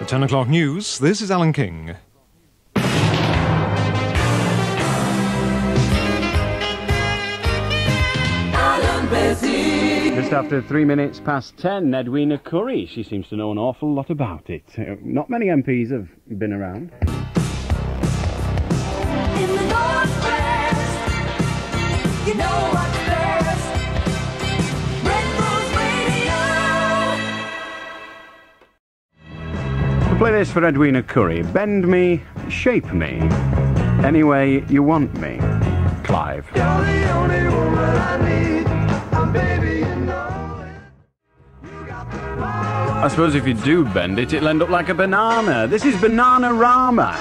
10 o'clock news, this is Alan King. Allan Beswick. Just after 3 minutes past 10, Edwina Currie. She seems to know an awful lot about it. Not many MPs have been around. In the Northwest, you know what's best. Red Rose Radio. I'll play this for Edwina Currie. Bend me, shape me, any way you want me. Clive. You're the only woman I need. I'm baby, you know it. You got the power. I suppose if you do bend it, it'll end up like a banana. This is Bananarama.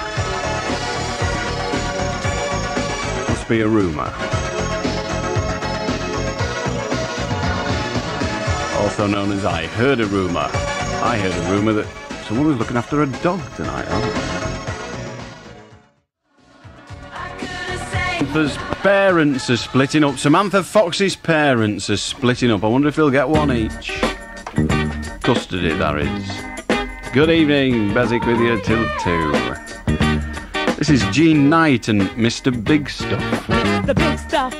Must be a rumour. Also known as I heard a rumour. I heard a rumour that someone was looking after a dog tonight. Samantha's parents are splitting up. Samantha Fox's parents are splitting up. I wonder if they'll get one each. Custody, that is. Good evening, Beswick with you till 2. This is Jean Knight and Mr. Big Stuff. The big stuff.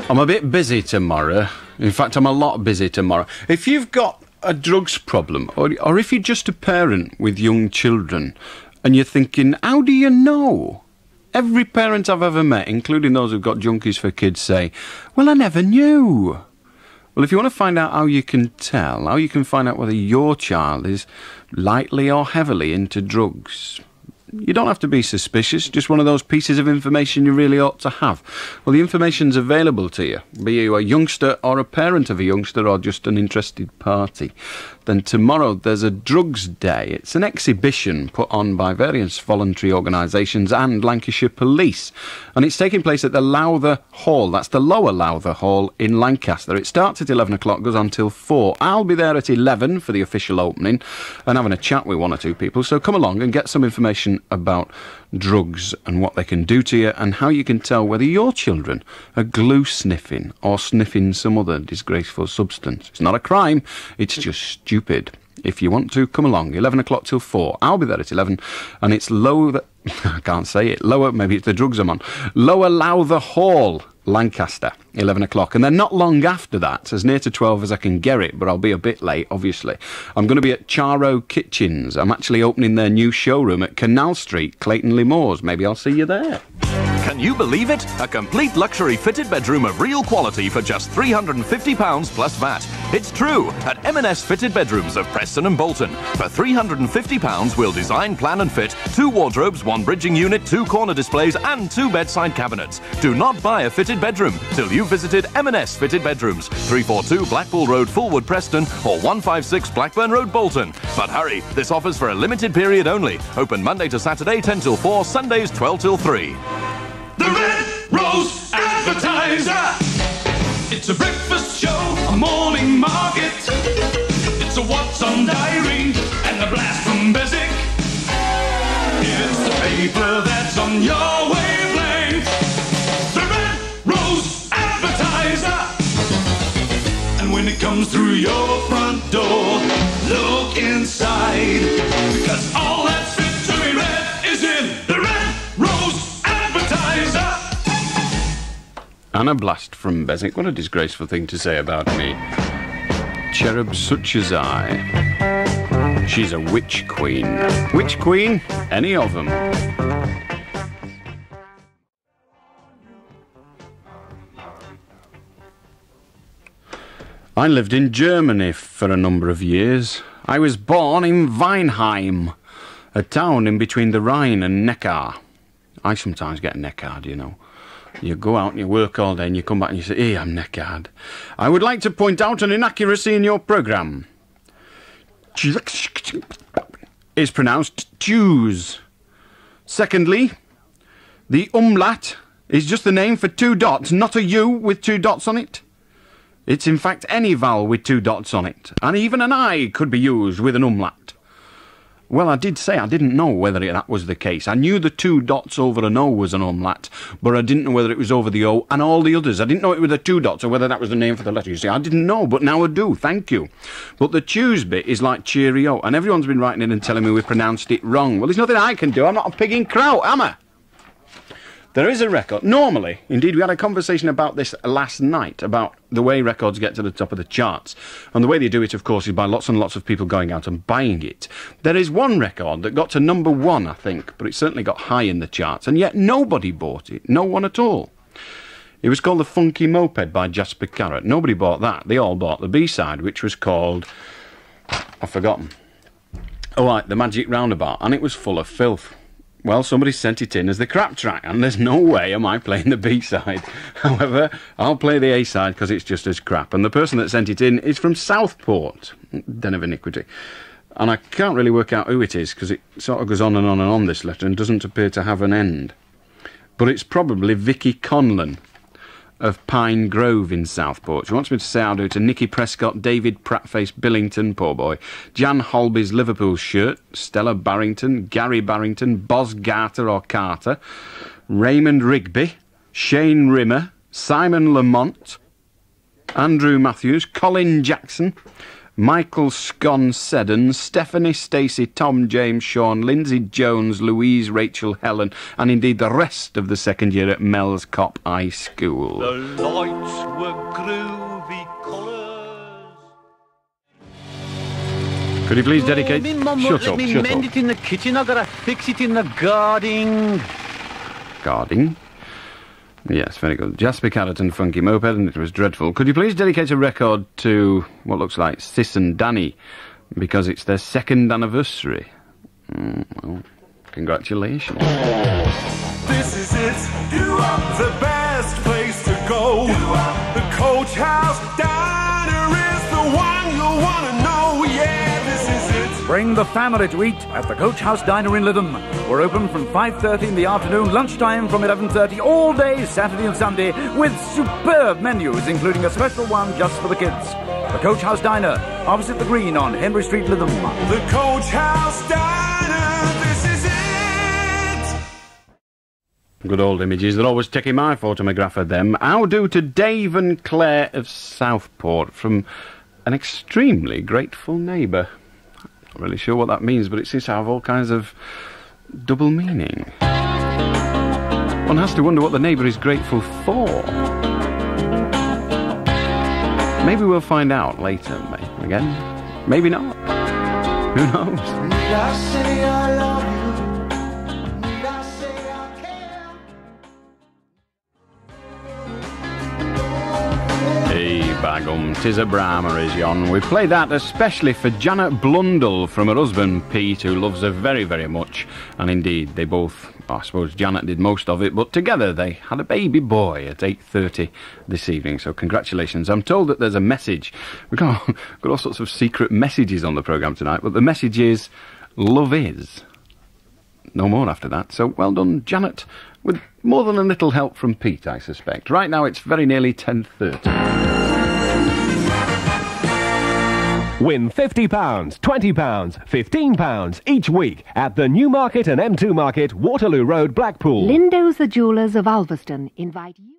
I'm a bit busy tomorrow. In fact, I'm a lot busy tomorrow. If you've got a drugs problem, or if you're just a parent with young children, and you're thinking, how do you know? Every parent I've ever met, including those who've got junkies for kids, say, well, I never knew. Well, if you want to find out how you can tell, how you can find out whether your child is lightly or heavily into drugs, you don't have to be suspicious, just one of those pieces of information you really ought to have. Well, the information's available to you, be you a youngster or a parent of a youngster or just an interested party. Then tomorrow there's a drugs day. It's an exhibition put on by various voluntary organisations and Lancashire Police. And it's taking place at the Lowther Hall. That's the Lower Lowther Hall in Lancaster. It starts at 11 o'clock, goes on till 4. I'll be there at 11 for the official opening and having a chat with one or two people. So come along and get some information about drugs and what they can do to you and how you can tell whether your children are glue sniffing or sniffing some other disgraceful substance. It's not a crime, it's just stupid. If you want to, come along, 11 o'clock till 4. I'll be there at 11, and it's Lower, I can't say it, Lower, maybe it's the drugs I'm on, Lower Lowther Hall, Lancaster, 11 o'clock. And then not long after that, as near to 12 as I can get it, but I'll be a bit late, obviously, I'm going to be at Charo Kitchens. I'm actually opening their new showroom at Canal Street, Clayton Le Moors. Maybe I'll see you there. Can you believe it? A complete luxury fitted bedroom of real quality for just £350 plus VAT. It's true at M&S Fitted Bedrooms of Preston and Bolton. For £350, we'll design, plan and fit 2 wardrobes, 1 bridging unit, 2 corner displays and 2 bedside cabinets. Do not buy a fitted bedroom till you've visited M&S Fitted Bedrooms, 342 Blackpool Road, Fulwood, Preston, or 156 Blackburn Road, Bolton. But hurry, this offer's for a limited period only. Open Monday to Saturday 10 till 4, Sundays 12 till 3. The Red Rose Advertiser. It's a breakfast show, a morning market. It's a What's on Diary and a blast from Beswick. It's the paper that's on your wavelength. The Red Rose Advertiser. And when it comes through your front door, look inside, because all that's fit to be read is in the Red Rose Advertiser. And a blast from Beswick. What a disgraceful thing to say about me. Cherub such as I. She's a witch queen. Witch queen? Any of them. I lived in Germany for a number of years. I was born in Weinheim, a town in between the Rhine and Neckar. I sometimes get Neckar, you know. You go out and you work all day and you come back and you say, hey, I'm Neckard. I would like to point out an inaccuracy in your programme. Is pronounced Jews. Secondly, the umlaut is just the name for 2 dots, not a U with 2 dots on it. It's in fact any vowel with 2 dots on it, and even an I could be used with an umlaut. Well, I did say I didn't know whether that was the case. I knew the 2 dots over an O was an umlaut, but I didn't know whether it was over the O and all the others. I didn't know it was the 2 dots or whether that was the name for the letter. You see, I didn't know, but now I do. Thank you. But the choose bit is like cheerio, and everyone's been writing in and telling me we pronounced it wrong. Well, there's nothing I can do. I'm not a pig in kraut, am I? There is a record. Normally, indeed, we had a conversation about this last night, about the way records get to the top of the charts. And the way they do it, of course, is by lots and lots of people going out and buying it. There is one record that got to number 1, I think, but it certainly got high in the charts, and yet nobody bought it. No one at all. It was called The Funky Moped by Jasper Carrott. Nobody bought that. They all bought the B-side, which was called... I've forgotten. Oh, right, The Magic Roundabout, and it was full of filth. Well, somebody sent it in as the crap track, and there's no way am I playing the B-side. However, I'll play the A-side because it's just as crap. And the person that sent it in is from Southport, Den of Iniquity. And I can't really work out who it is because it sort of goes on and on and on, this letter, and doesn't appear to have an end. But it's probably Vicky Conlon of Pine Grove in Southport. She wants me to say I'll do it to Nicky Prescott, David Prattface Billington, poor boy, Jan Holby's Liverpool shirt, Stella Barrington, Gary Barrington, Boz Garter or Carter, Raymond Rigby, Shane Rimmer, Simon Lamont, Andrew Matthews, Colin Jackson, Michael Scon Seddon, Stephanie Stacey, Tom James Sean, Lindsay Jones, Louise Rachel Helen, and indeed the rest of the second year at Mel's Cop High School. The lights were groovy colours. Could you please dedicate... Me mum Shut won't let up, me shut mend up. it in the kitchen. I've got to fix it in the garden. Guarding. Yes, very good. Jasper Carrott and Funky Moped, and it was dreadful. Could you please dedicate a record to what looks like Sis and Danny, because it's their 2nd anniversary? Well, congratulations. This is it. The best place to go. The Coach House Diner is the one you'll want to know. Yeah, this is it. Bring the family to eat at the Coach House Diner in Lytham. We're open from 5:30 in the afternoon, lunchtime from 11:30, all day, Saturday and Sunday, with superb menus, including a special one just for the kids. The Coach House Diner, opposite the Green on Henry Street, Lytham. The Coach House Diner, this is it. Good old images. They're always taking my photograph of them. How do to Dave and Claire of Southport from an extremely grateful neighbour. Not really sure what that means, but it seems to have all kinds of double meaning. One has to wonder what the neighbour is grateful for. Maybe we'll find out later, again. Maybe not. Who knows? Need I say I love you? Need I say I care? Hey, bagum, 'tis a Brahma is yon. We played that especially for Janet Blundell from her husband Pete, who loves her very, very much. And indeed, they both, I suppose Janet did most of it, but together they had a baby boy at 8:30 this evening. So congratulations. I'm told that there's a message. We've got all sorts of secret messages on the programme tonight, but the message is, love is. No more after that. So well done, Janet, with more than a little help from Pete, I suspect. Right now it's very nearly 10:30. Win £50, £20, £15 each week at the Newmarket and M2 Market, Waterloo Road, Blackpool. Lindos the Jewellers of Alveston invite you.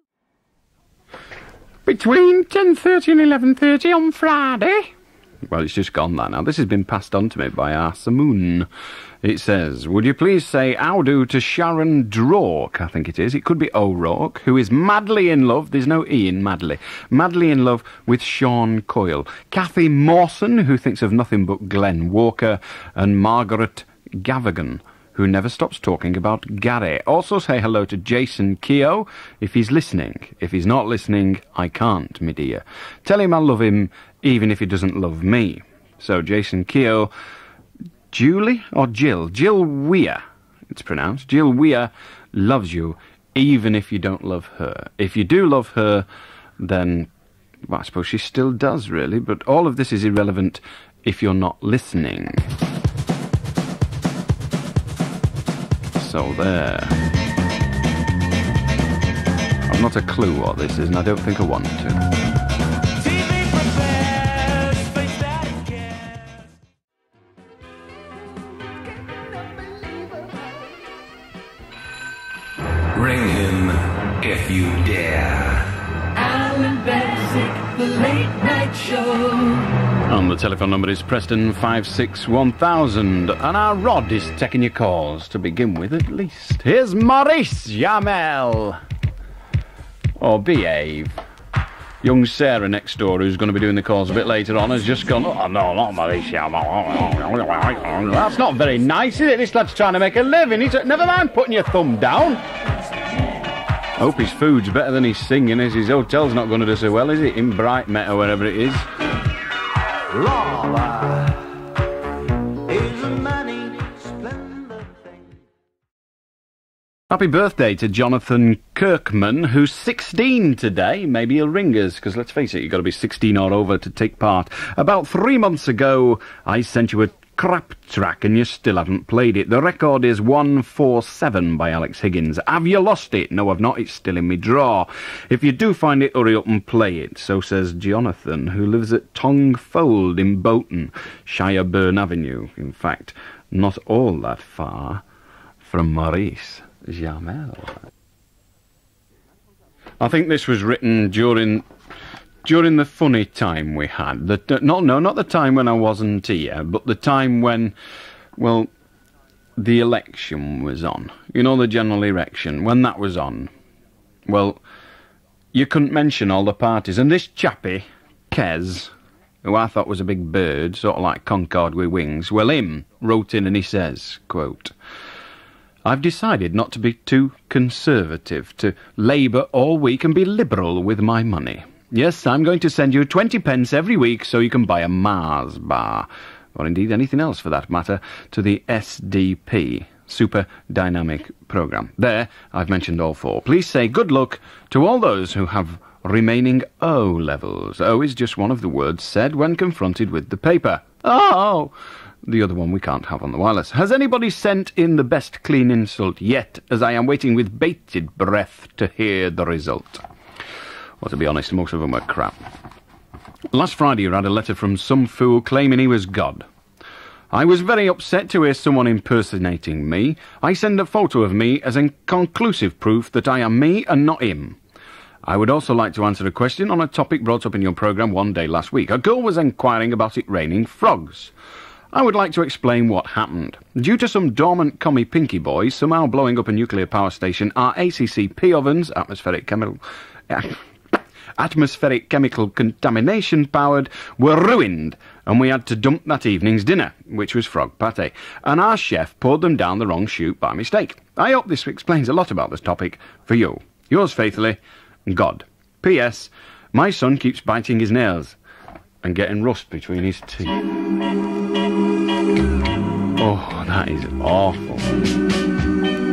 Between 10:30 and 11:30 on Friday. Well, it's just gone that now. This has been passed on to me by our Samoon. It says, would you please say how do to Sharon Drork, I think it is. It could be O'Rourke, who is madly in love, there's no E in madly, madly in love with Sean Coyle. Kathy Mawson, who thinks of nothing but Glenn Walker. And Margaret Gavigan, who never stops talking about Gary. Also say hello to Jason Keogh, if he's listening. If he's not listening, I can't, me dear. Tell him I love him, even if he doesn't love me. So, Jason Keogh, Julie or Jill? Jill Weir, it's pronounced. Jill Weir loves you, even if you don't love her. If you do love her, then, well, I suppose she still does, really, but all of this is irrelevant if you're not listening. So there. I've not a clue what this is, and I don't think I want to. if you dare. Allan Beswick, the late night show. And the telephone number is Preston 561,000. And our Rod is taking your calls, to begin with at least. Here's Maurice Jamel. Or behave. Young Sarah next door, who's going to be doing the calls a bit later on, has just gone, oh, no, not Maurice Jamel. That's not very nice, is it? This lad's trying to make a living. Never mind putting your thumb down. Hope his food's better than his singing, as his hotel's not going to do so well, is it? In Bright Met or wherever it is. Lava is a many splendid thing. Happy birthday to Jonathan Kirkman, who's 16 today. Maybe he'll ring us, because let's face it, you've got to be 16 or over to take part. About 3 months ago, I sent you a crap track and you still haven't played it. The record is 147 by Alex Higgins. Have you lost it? No, I've not. It's still in me drawer. If you do find it, hurry up and play it. So says Jonathan, who lives at Tongfold in Bolton, Shireburn Avenue. In fact, not all that far from Maurice Jamel. I think this was written during the funny time we had. Not the time when I wasn't here, but the time when, well, the election was on. You know, the general election, when that was on. Well, you couldn't mention all the parties. And this chappie, Kez, who I thought was a big bird, sort of like Concorde with wings, well, him wrote in and he says, quote, I've decided not to be too conservative, to labour all week and be liberal with my money. Yes, I'm going to send you 20 pence every week so you can buy a Mars bar, or indeed anything else for that matter, to the SDP, Super Dynamic Programme. There, I've mentioned all four. Please say good luck to all those who have remaining O levels. O is just one of the words said when confronted with the paper. Oh! The other one we can't have on the wireless. Has anybody sent in the best clean insult yet, as I am waiting with bated breath to hear the result? Well, to be honest, most of them were crap. Last Friday you had a letter from some fool claiming he was God. I was very upset to hear someone impersonating me. I send a photo of me as conclusive proof that I am me and not him. I would also like to answer a question on a topic brought up in your programme one day last week. A girl was inquiring about it raining frogs. I would like to explain what happened. Due to some dormant commie pinky boys somehow blowing up a nuclear power station, our ACCP ovens, atmospheric chemical contamination powered, were ruined, and we had to dump that evening's dinner, which was frog pate, and our chef poured them down the wrong chute by mistake. I hope this explains a lot about this topic for you. Yours faithfully, God. P.S. My son keeps biting his nails and getting rust between his teeth. Oh, that is awful.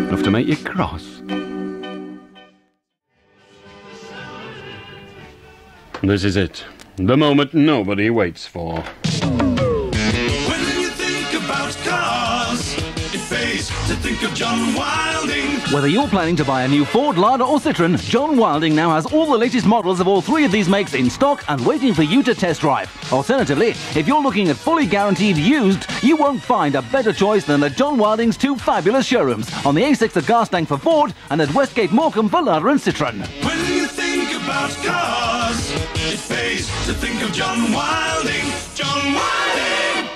Enough to make you cross. This is it. The moment nobody waits for. When you think about cars, it pays to think of John Wilding. Whether you're planning to buy a new Ford, Lada or Citroen, John Wilding now has all the latest models of all three of these makes in stock and waiting for you to test drive. Alternatively, if you're looking at fully guaranteed used, you won't find a better choice than at John Wilding's two fabulous showrooms on the A6 at Garstang for Ford and at Westgate Morecambe for Lada and Citroen. When you think about cars, it pays to think of John Wilding. John Wilding!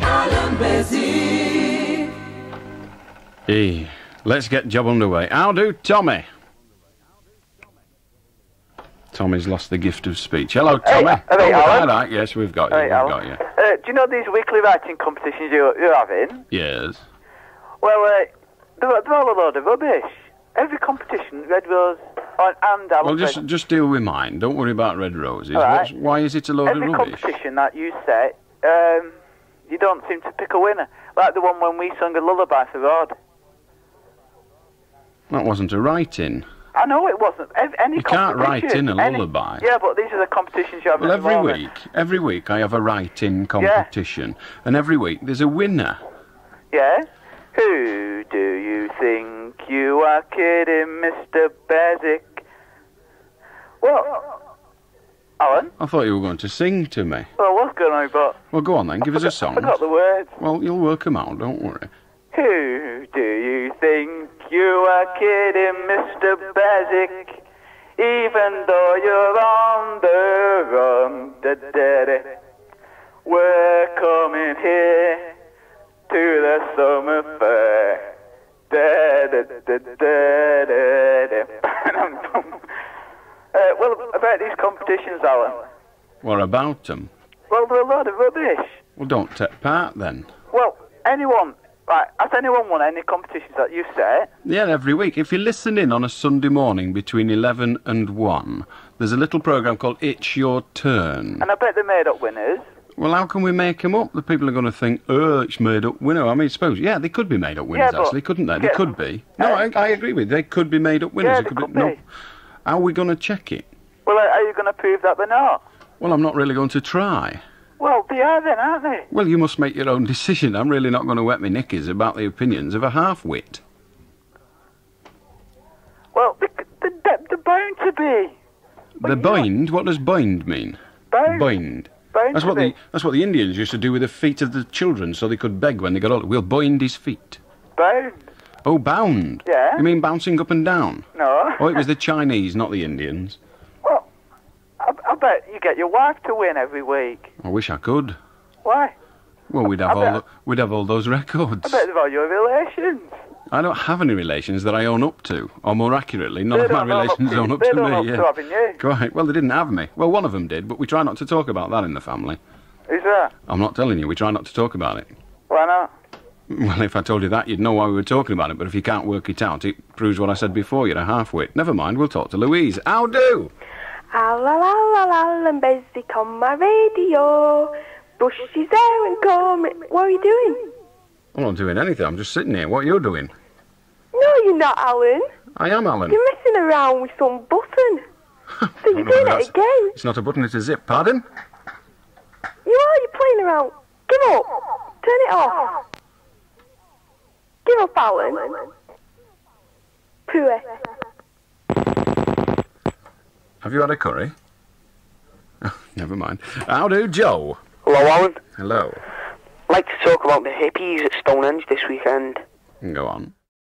Allan Beswick. Hey, let's get job underway. How do, Tommy? Tommy's lost the gift of speech. Hello, Tommy. Hey, Alan. Right, yes, we've got you. Hey, Alan. Do you know these weekly writing competitions you're having? Yes. Well, they're all a load of rubbish. Every competition, Red Rose and Alan. Well, just deal with mine. Don't worry about Red Roses. Right. Why is it a load of rubbish? Every competition that you set, you don't seem to pick a winner. Like the one when we sung a lullaby for Rod. That wasn't a write-in. I know it wasn't. You can't write in a lullaby. Yeah, but these are the competitions you have. Well, every week I have a write-in competition, and every week there's a winner. Yeah? Who do you think you are kidding, Mr. Beswick? Well, Alan? I thought you were going to sing to me. Well, what's going on, but... Well, go on then, give us a song. I forgot the words. Well, you'll work them out, don't worry. Who do you think you are kidding, Mr. Beswick? Even though you're on the run, we're coming here to the summer fair. Well, about these competitions, Alan. What about them? Well, they're a load of rubbish. Well, don't take part then. Well, anyone... Right, has anyone won any competitions that you set? Yeah, every week. If you listen in on a Sunday morning between 11 and 1, there's a little programme called It's Your Turn. And I bet they made up winners. Well, how can we make them up? The people are going to think, oh, it's made up winner. I mean, suppose, yeah, they could be made up winners, Yeah, but- actually, couldn't they? They could be. No, I agree with you. They could be made up winners. Yeah, It they could No. be. How are we going to check it? Well, are you going to prove that they're not? Well, I'm not really going to try. Well, they are then, aren't they? Well, you must make your own decision. I'm really not going to wet my knickers about the opinions of a half-wit. Well, they're bound to be. The bind? What does bind mean? Bound. Bind. Bound That's to what be. that's what the Indians used to do with the feet of the children, so they could beg when they got older. We'll bind his feet. Bound. Oh, bound. Yeah. You mean bouncing up and down? No. Oh, it was the Chinese, not the Indians. Well, I bet you get your wife to win every week. I wish I could. Why? Well, we'd have all those records. I bet they've all your relations. I don't have any relations that I own up to, or more accurately, none They of my don't own up relations to you. own up They to don't me. own up to having you. Quite. Well, they didn't have me. Well, one of them did, but we try not to talk about that in the family. Who's that? I'm not telling you. We try not to talk about it. Why not? Well, if I told you that, you'd know why we were talking about it. But if you can't work it out, it proves what I said before. You're a half-wit. Never mind. We'll talk to Louise. How do? Allan Beswick on my radio. Bush is there and coming. What are you doing? I'm not doing anything. I'm just sitting here. What are you doing? No, you're not, Alan. I am Alan. You're messing around with some button. So you're doing it again. It's not a button, it's a zip. Pardon? You're playing around. Give up. Turn it off. Give up, Alan. Pooh. Have you had a curry? Never mind. How do, Joe? Hello, Alan. Hello. I'd like to talk about the hippies at Stonehenge this weekend. Go on.